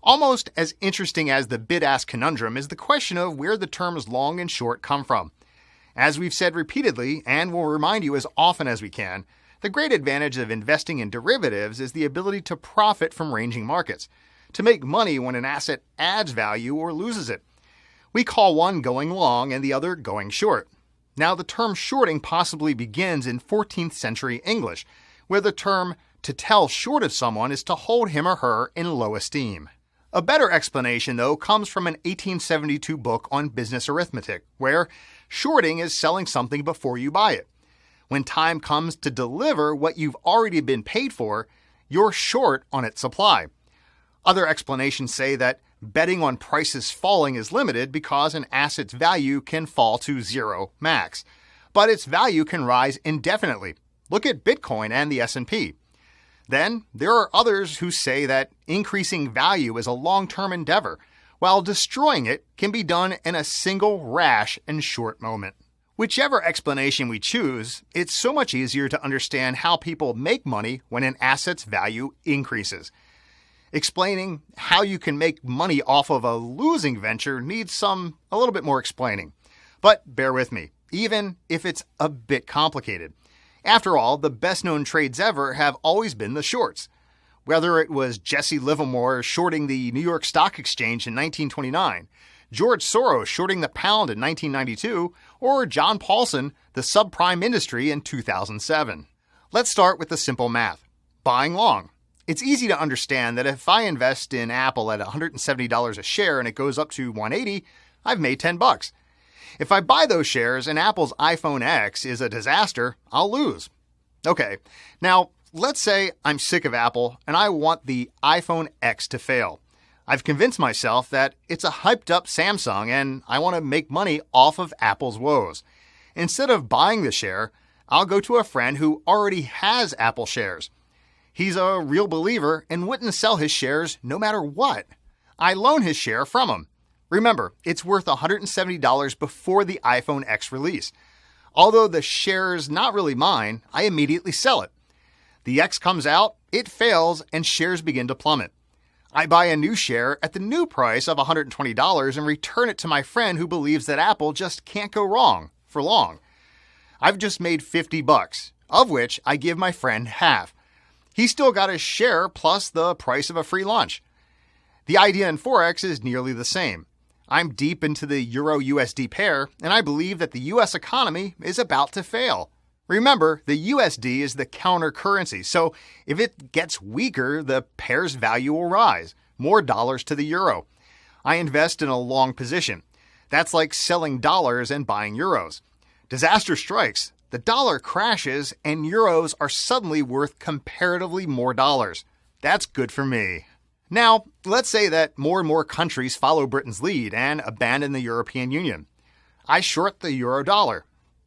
Almost as interesting as the bid-ask conundrum is the question of where the terms long and short come from. As we've said repeatedly, and will remind you as often as we can, the great advantage of investing in derivatives is the ability to profit from ranging markets, to make money when an asset adds value or loses it. We call one going long and the other going short. Now, the term shorting possibly begins in 14th century English, where the term to tell short of someone is to hold him or her in low esteem. A better explanation, though, comes from an 1872 book on business arithmetic, where shorting is selling something before you buy it. When time comes to deliver what you've already been paid for, you're short on its supply. Other explanations say that betting on prices falling is limited because an asset's value can fall to zero max, but its value can rise indefinitely. Look at Bitcoin and the S&P. Then, there are others who say that increasing value is a long-term endeavor, while destroying it can be done in a single rash and short moment. Whichever explanation we choose, it's so much easier to understand how people make money when an asset's value increases. Explaining how you can make money off of a losing venture needs a little bit more explaining. But bear with me, even if it's a bit complicated. After all, the best-known trades ever have always been the shorts. Whether it was Jesse Livermore shorting the New York Stock Exchange in 1929, George Soros shorting the pound in 1992, or John Paulson, the subprime industry in 2007. Let's start with the simple math. Buying long. It's easy to understand that if I invest in Apple at $170 a share and it goes up to $180, I've made $10. If I buy those shares and Apple's iPhone X is a disaster, I'll lose. Okay, now let's say I'm sick of Apple and I want the iPhone X to fail. I've convinced myself that it's a hyped up Samsung and I want to make money off of Apple's woes. Instead of buying the share, I'll go to a friend who already has Apple shares. He's a real believer and wouldn't sell his shares no matter what. I loan his share from him. Remember, it's worth $170 before the iPhone X release. Although the share's not really mine, I immediately sell it. The X comes out, it fails, and shares begin to plummet. I buy a new share at the new price of $120 and return it to my friend who believes that Apple just can't go wrong for long. I've just made $50, of which I give my friend half. He's still got his share plus the price of a free lunch. The idea in Forex is nearly the same. I'm deep into the Euro-USD pair, and I believe that the U.S. economy is about to fail. Remember, the USD is the counter currency, so if it gets weaker, the pair's value will rise. More dollars to the euro. I invest in a long position. That's like selling dollars and buying euros. Disaster strikes. The dollar crashes, and euros are suddenly worth comparatively more dollars. That's good for me. Now, let's say that more and more countries follow Britain's lead and abandon the European Union. I short the euro dollar.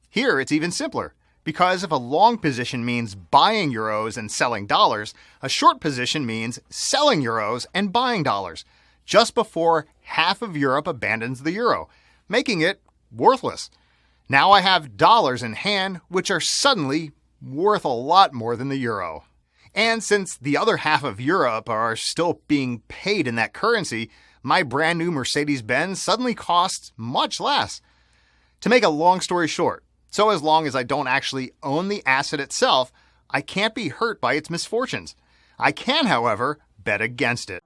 Here, it's even simpler, because if a long position means buying euros and selling dollars, a short position means selling euros and buying dollars, just before half of Europe abandons the euro, making it worthless. Now I have dollars in hand, which are suddenly worth a lot more than the euro. And since the other half of Europe are still being paid in that currency, my brand new Mercedes-Benz suddenly costs much less. To make a long story short, so as long as I don't actually own the asset itself, I can't be hurt by its misfortunes. I can, however, bet against it.